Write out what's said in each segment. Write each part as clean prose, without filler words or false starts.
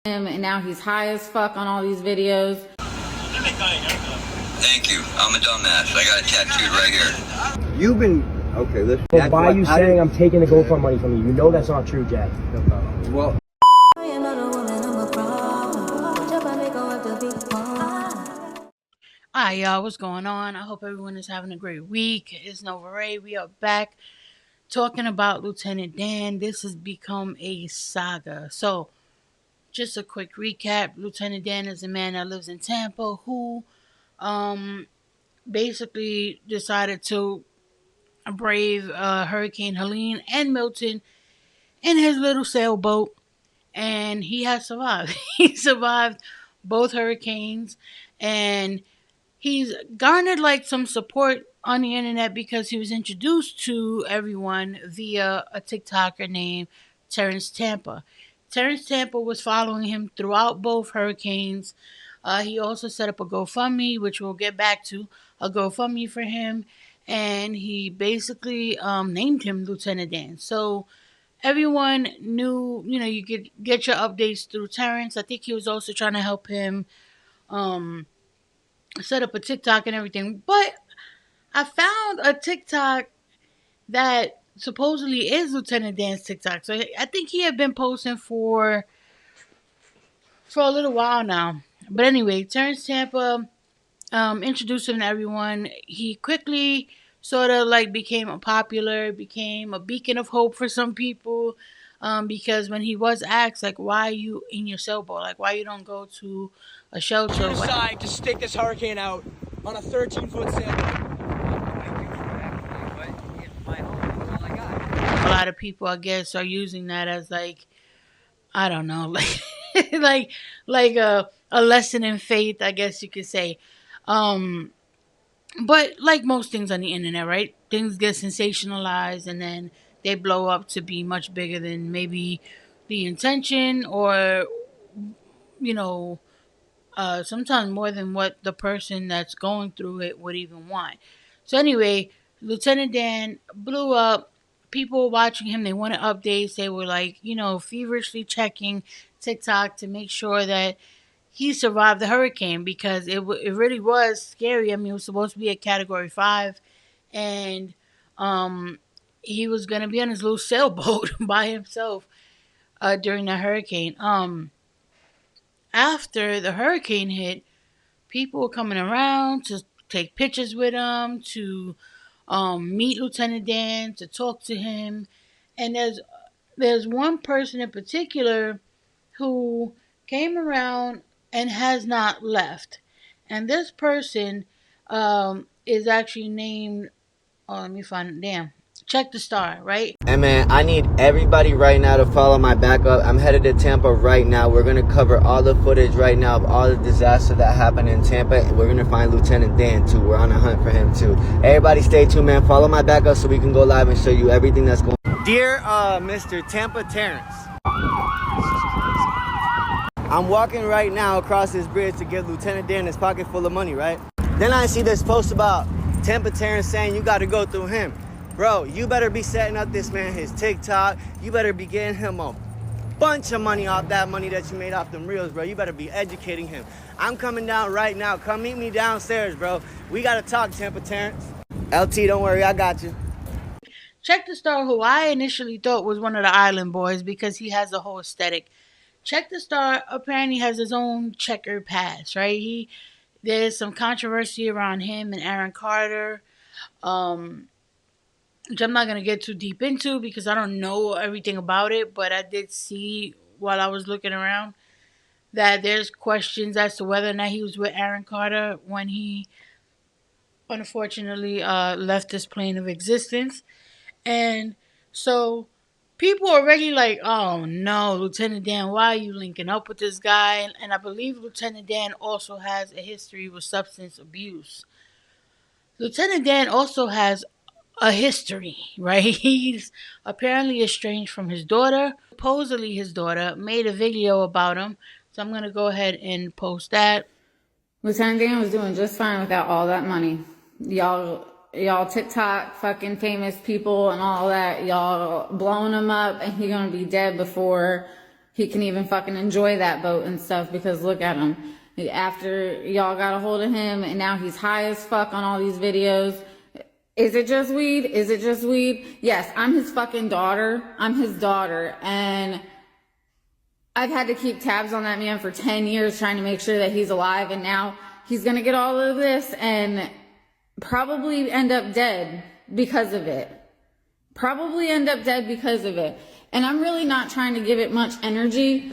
And now he's high as fuck on all these videos. Thank you. I'm a dumbass. I got it tattooed right here. You've been okay. Listen. But why are you saying I'm taking the GoFundMe money from you? You know that's not true, Jack. Well. Alright, y'all, what's going on? I hope everyone is having a great week. It's NovaReii. We are back talking about Lieutenant Dan. This has become a saga. So, just a quick recap. Lieutenant Dan is a man that lives in Tampa who basically decided to brave Hurricane Helene and Milton in his little sailboat, and he has survived. He survived both hurricanes, and he's garnered like some support on the internet because he was introduced to everyone via a TikToker named Terrence Tampa. Terrence Tampa was following him throughout both hurricanes. He also set up a GoFundMe, which we'll get back to, a GoFundMe for him. And he basically named him Lieutenant Dan. So everyone knew, you could get your updates through Terrence. I think he was also trying to help him set up a TikTok and everything. But I found a TikTok that supposedly is Lieutenant Dan's TikTok. So I think he had been posting for a little while now. But anyway, Terrence Tampa introduced him to everyone. He quickly sort of like became a beacon of hope for some people. Because when he was asked, like, why are you in your sailboat? Like, why you don't go to a shelter? We decide to stick this hurricane out on a 13-foot sailboat. A lot of people, I guess, are using that as like, I don't know, like like a lesson in faith, I guess you could say. But like most things on the internet, right? Things get sensationalized and then they blow up to be much bigger than maybe the intention, or sometimes more than what the person that's going through it would even want. So anyway, Lieutenant Dan blew up. People were watching him. They wanted updates. They were like, feverishly checking TikTok to make sure that he survived the hurricane, because it really was scary. I mean, it was supposed to be a Category 5, and he was going to be on his little sailboat by himself during the hurricane. After the hurricane hit, people were coming around to take pictures with him, to meet Lieutenant Dan, to talk to him. And there's one person in particular who came around and has not left. And this person is actually named, let me find it, damn. Check the Star, right? Hey man, I need everybody right now to follow my backup. I'm headed to Tampa right now. We're going to cover all the footage right now of all the disaster that happened in Tampa. We're going to find Lieutenant Dan too. We're on a hunt for him too. Everybody stay tuned, man. Follow my backup so we can go live and show you everything that's going on. Dear Mr. Tampa Terrence, I'm walking right now across this bridge to give Lieutenant Dan his pocket full of money, right? Then I see this post about Tampa Terrence saying you got to go through him. Bro, you better be setting up this man his TikTok. You better be getting him a bunch of money off that money that you made off them reels, bro. You better be educating him. I'm coming down right now. Come meet me downstairs, bro. We got to talk, Tampa Terrence. LT, don't worry. I got you. Check the Star, who I initially thought was one of the Island Boys because he has a whole aesthetic. Check the Star apparently has his own checkered past, right? There's some controversy around him and Aaron Carter. Which I'm not going to get too deep into because I don't know everything about it, but I did see while I was looking around that there's questions as to whether or not he was with Aaron Carter when he unfortunately left this plane of existence. And so people are already like, oh no, Lieutenant Dan, why are you linking up with this guy? And I believe Lieutenant Dan also has a history with substance abuse. Lieutenant Dan also has a history, right? He's apparently estranged from his daughter. Supposedly his daughter made a video about him. So I'm going to go ahead and post that. Lieutenant Dan was doing just fine without all that money. Y'all TikTok fucking famous people and all that, y'all blowing him up, and he's gonna be dead before he can even fucking enjoy that boat and stuff, because look at him. After y'all got a hold of him and now he's high as fuck on all these videos. Is it just weed? Is it just weed? Yes, I'm his fucking daughter. I'm his daughter. And I've had to keep tabs on that man for 10 years trying to make sure that he's alive. And now he's going to get all of this and probably end up dead because of it. Probably end up dead because of it. And I'm really not trying to give it much energy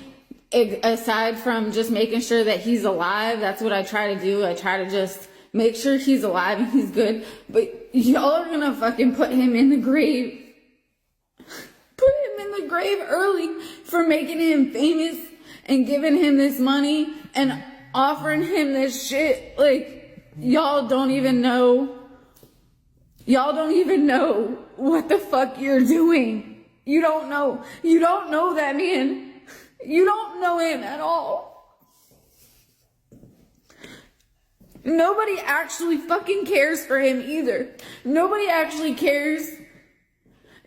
aside from just making sure that he's alive. That's what I try to do. I try to just make sure he's alive and he's good. But y'all are gonna fucking put him in the grave. Put him in the grave early for making him famous and giving him this money and offering him this shit. Like, y'all don't even know. Y'all don't even know what the fuck you're doing. You don't know. You don't know that man. You don't know him at all. Nobody actually fucking cares for him either. Nobody actually cares.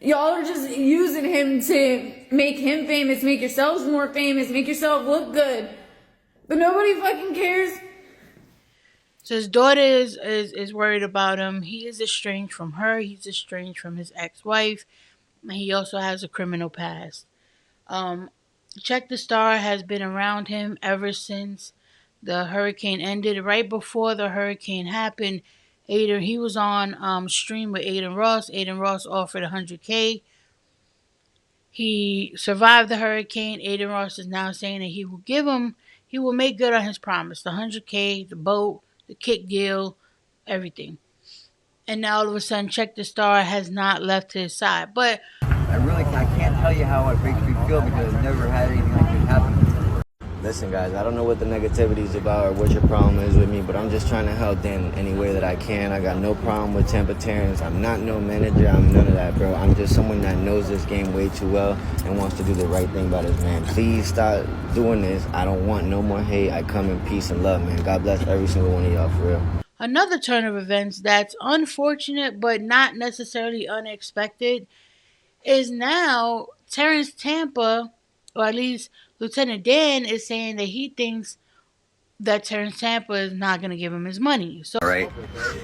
Y'all are just using him to make him famous, make yourselves more famous, make yourself look good. But nobody fucking cares. So his daughter is worried about him. He is estranged from her. He's estranged from his ex-wife. And he also has a criminal past. Check the Star has been around him ever since the hurricane ended. Right before the hurricane happened, he was on stream with Aiden Ross. Aiden Ross offered $100K. He survived the hurricane. Aiden Ross is now saying that he will make good on his promise. The $100K, the boat, the kick deal, everything. And now all of a sudden, Check the Star has not left his side. But I can't tell you how it makes me feel because I've never had anything like this happen before. Listen, guys, I don't know what the negativity is about or what your problem is with me, but I'm just trying to help Dan any way that I can. I got no problem with Tampa Terrence. I'm not no manager. I'm none of that, bro. I'm just someone that knows this game way too well and wants to do the right thing by this man. Please stop doing this. I don't want no more hate. I come in peace and love, man. God bless every single one of y'all, for real. another turn of events that's unfortunate but not necessarily unexpected is now Terrence Tampa, or at least Lieutenant Dan, is saying that he thinks that Terrence Tampa is not going to give him his money. So, Right.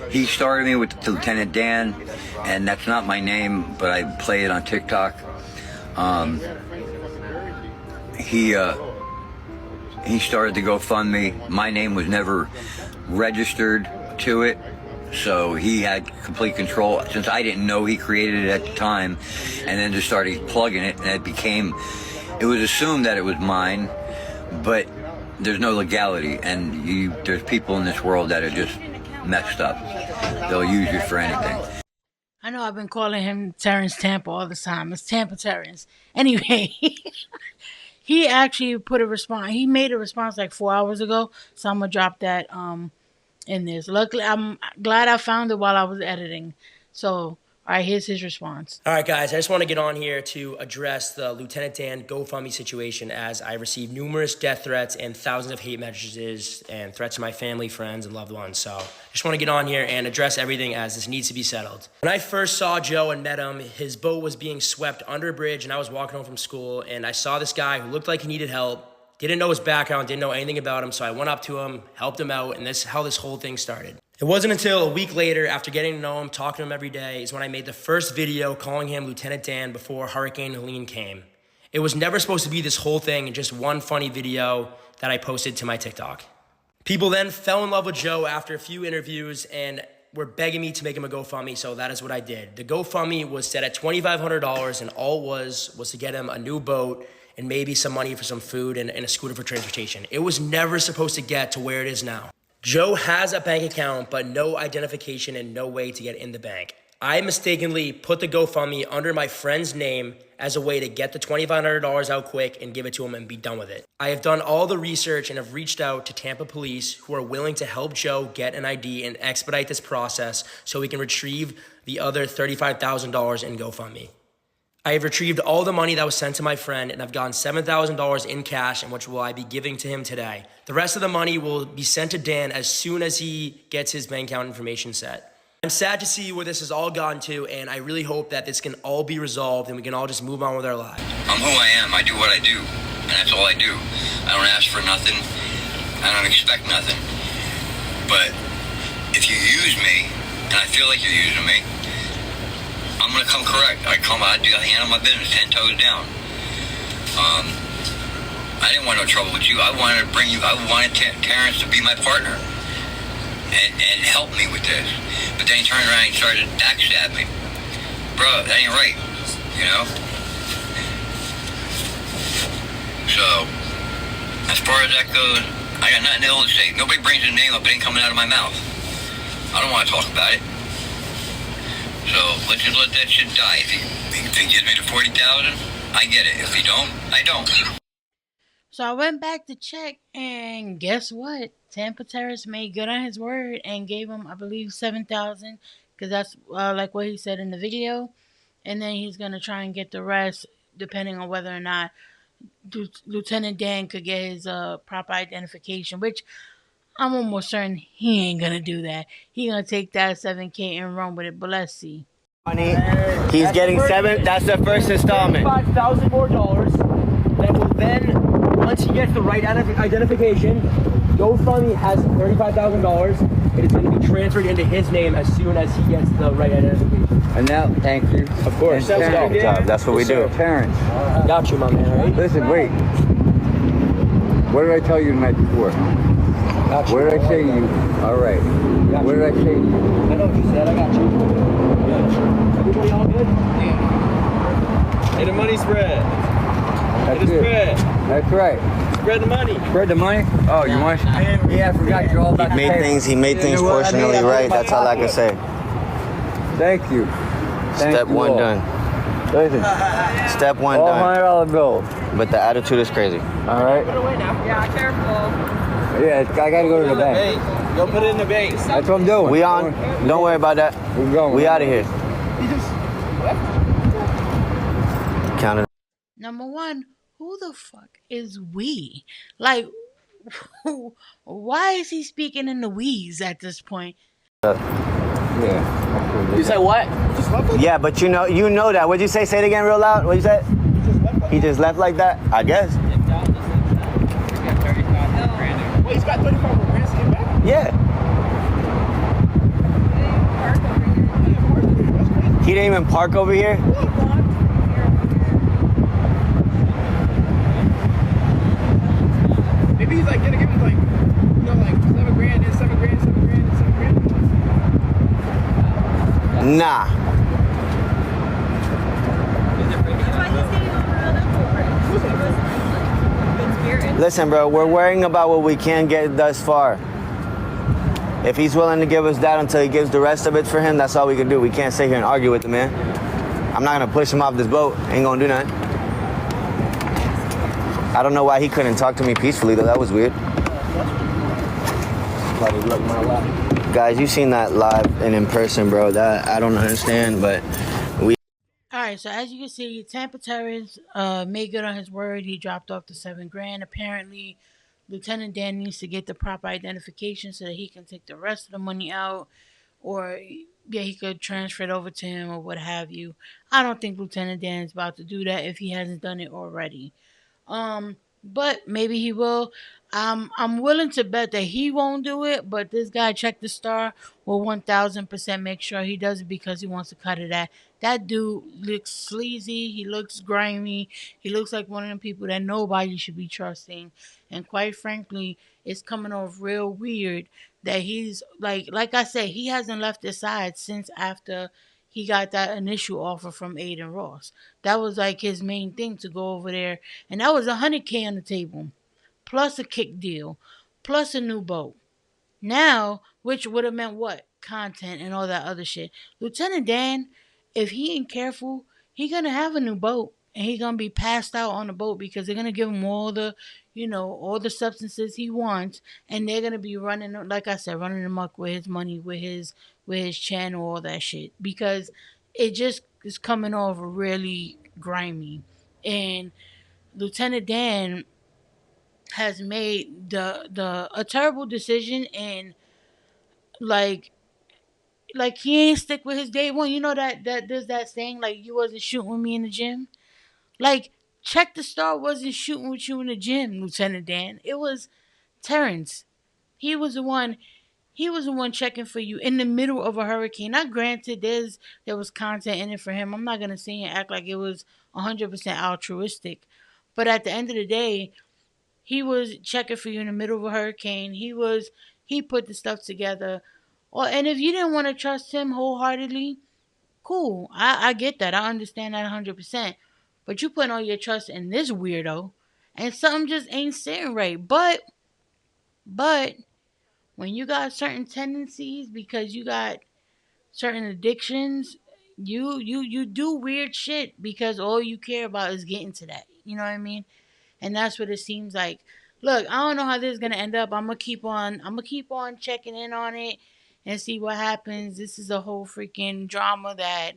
He started me with Lieutenant Dan, and that's not my name, but I play it on TikTok. He started the GoFundMe. My name was never registered to it, so he had complete control. Since I didn't know he created it at the time, and then just started plugging it, and it was assumed that it was mine, but there's no legality, and there's people in this world that are just messed up. They'll use you for anything. I know I've been calling him Terrence Tampa all the time. It's Tampa Terrence. Anyway, he actually put a response. He made a response like 4 hours ago, so I'm going to drop that in this. Luckily, I'm glad I found it while I was editing. So, all right, here's his response. All right, guys, I just want to get on here to address the Lieutenant Dan GoFundMe situation, as I received numerous death threats and thousands of hate messages and threats to my family, friends, and loved ones. So I just want to get on here and address everything, as this needs to be settled. When I first saw Joe and met him, his boat was being swept under a bridge, and I was walking home from school, and I saw this guy who looked like he needed help. Didn't know his background, didn't know anything about him, so I went up to him, helped him out, and this is how this whole thing started. It wasn't until a week later, after getting to know him, talking to him every day, is when I made the first video calling him Lieutenant Dan before Hurricane Helene came. It was never supposed to be this whole thing in just one funny video that I posted to my TikTok. People then fell in love with Joe after a few interviews and were begging me to make him a GoFundMe, so that is what I did. The GoFundMe was set at $2,500, and all it was to get him a new boat and maybe some money for some food and a scooter for transportation. It was never supposed to get to where it is now. Joe has a bank account, but no identification and no way to get in the bank. I mistakenly put the GoFundMe under my friend's name as a way to get the $2,500 out quick and give it to him and be done with it. I have done all the research and have reached out to Tampa police, who are willing to help Joe get an ID and expedite this process so we can retrieve the other $35,000 in GoFundMe. I have retrieved all the money that was sent to my friend, and I've gotten $7,000 in cash, and which will I be giving to him today. The rest of the money will be sent to Dan as soon as he gets his bank account information set. I'm sad to see where this has all gone to, and I really hope that this can all be resolved and we can all just move on with our lives. I'm who I am. I do what I do. and that's all I do. I don't ask for nothing. I don't expect nothing. But if you use me, and I feel like you're using me, I'm gonna come correct. I handle my business 10 toes down. I didn't want no trouble with you. I wanted Terrence to be my partner and help me with this. But then he turned around and started to backstab me. Bro, that ain't right, you know? So, as far as that goes, I got nothing else to say. Nobody brings his name up, it ain't coming out of my mouth. I don't want to talk about it. So, let's just let that shit die. If he gives me the 40,000, I get it. If he don't, I don't. So I went back to check, and guess what? Tampa Terrace made good on his word and gave him, I believe, 7,000, because that's like what he said in the video. And then he's gonna try and get the rest, depending on whether or not Lieutenant Dan could get his proper identification. Which I'm almost certain he ain't gonna do that. He gonna take that 7K and run with it. But let's see. Money. He's getting seven. That's the first installment. $5,000 more that will then, once he gets the right identification, GoFundMe has $35,000. It is going to be transferred into his name as soon as he gets the right identification. And now, thank you. Of course. That's what we do. Parents. Got you, my man. All right? Listen, wait. What did I tell you the night before? Got you. What did I say to you? All right. What did I say to you? I know what you said. I got you. Good. Everybody all good? Yeah. Hey, the money spread. That's It is it. spread. That's right. Spread the money. Spread the money? Oh, you want? Yeah, I forgot you're all about He made things. He made things fortunately right. That's all I can say. Thank you. Thank Step you one all. done. Listen, Step one all done. $100 bills. But the attitude is crazy. All right. Yeah, careful. Yeah, I gotta go to the bank. Hey, go put it in the base. That's what I'm doing. We on. Don't worry about that. We're going. We out of here. Count it. Number one, who the fuck is we? Like, why is he speaking in the we's at this point? Yeah. You said what? Yeah, but you know that. What'd you say? Say it again real loud. What'd you say? He just left like that? I guess. Wait, he's got 35 grand to get back? Yeah. He didn't even park over here? Maybe he's like gonna give him like, you know, like 7 grand and 7 grand, 7 grand and 7 grand. Nah. Listen, bro, we're worrying about what we can get thus far. If he's willing to give us that until he gives the rest of it for him, that's all we can do. We can't sit here and argue with the man. I'm not gonna push him off this boat. Ain't gonna do nothing. I don't know why he couldn't talk to me peacefully though. That was weird. Guys, you seen that live and in person, bro. That I don't understand, but we. Alright, so as you can see, Tampa Terrace made good on his word. He dropped off the 7 grand. Apparently, Lieutenant Dan needs to get the proper identification so that he can take the rest of the money out, or yeah, he could transfer it over to him or what have you. I don't think Lieutenant Dan is about to do that if he hasn't done it already. But maybe he will. I'm willing to bet that he won't do it, but this guy Check the Star will 1000% make sure he does it because he wants to cut it at. That dude looks sleazy. He looks grimy. He looks like one of them people that nobody should be trusting. And quite frankly, it's coming off real weird that he's like I said, he hasn't left his side since after he got that initial offer from Aiden Ross. That was like his main thing to go over there, and that was 100K on the table, plus a kick deal, plus a new boat. Now, which would have meant what? Content and all that other shit. Lieutenant Dan, if he ain't careful, he gonna have a new boat. And he gonna be passed out on the boat because they're gonna give him all the, all the substances he wants, and they're gonna be running, like I said, running amok with his money, with his channel, all that shit. Because it just is coming off really grimy. And Lieutenant Dan has made the a terrible decision, and like he ain't stick with his day one. You know that there's that saying like, you wasn't shooting with me in the gym. Like, Check the Star wasn't shooting with you in the gym, Lieutenant Dan. It was Terrence. He was the one. He was the one checking for you in the middle of a hurricane. Now, granted, there was content in it for him. I'm not gonna sit here and act like it was 100% altruistic, but at the end of the day, he was checking for you in the middle of a hurricane. He put the stuff together. Or and if you didn't want to trust him wholeheartedly, cool. I get that. I understand that 100%. But you putting all your trust in this weirdo, and something just ain't sitting right. But when you got certain tendencies because you got certain addictions, you do weird shit because all you care about is getting to that. You know what I mean? And that's what it seems like. Look, I don't know how this is gonna end up. I'm gonna keep on checking in on it and see what happens. This is a whole freaking drama that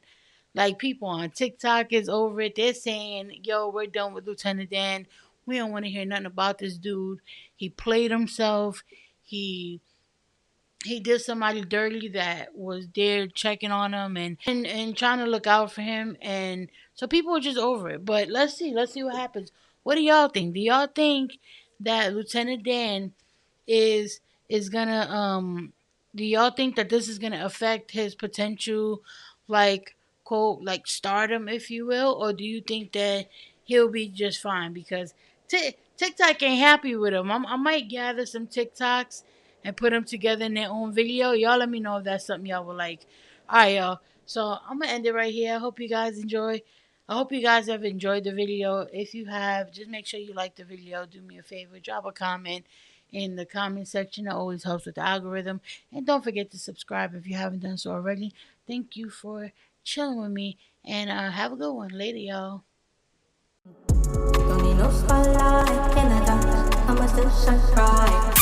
like people on TikTok is over it. They're saying, yo, we're done with Lieutenant Dan. We don't want to hear nothing about this dude. He played himself. He he did somebody dirty that was there checking on him and trying to look out for him, and so people are just over it. But let's see what happens. What do y'all think? Do y'all think that Lieutenant Dan is gonna do y'all think that this is gonna affect his potential, like, quote, like stardom, if you will, or do you think that he'll be just fine? Because TikTok ain't happy with him. I might gather some TikToks and put them together in their own video. Y'all let me know if that's something y'all would like. All right, y'all. So I'm gonna end it right here. I hope you guys enjoy. I hope you guys have enjoyed the video. If you have, just make sure you like the video. Do me a favor, drop a comment in the comment section. That always helps with the algorithm. And don't forget to subscribe if you haven't done so already. Thank you for chilling with me. And have a good one. Later, y'all. Don't need no spotlight in the dark. I'ma still shine bright.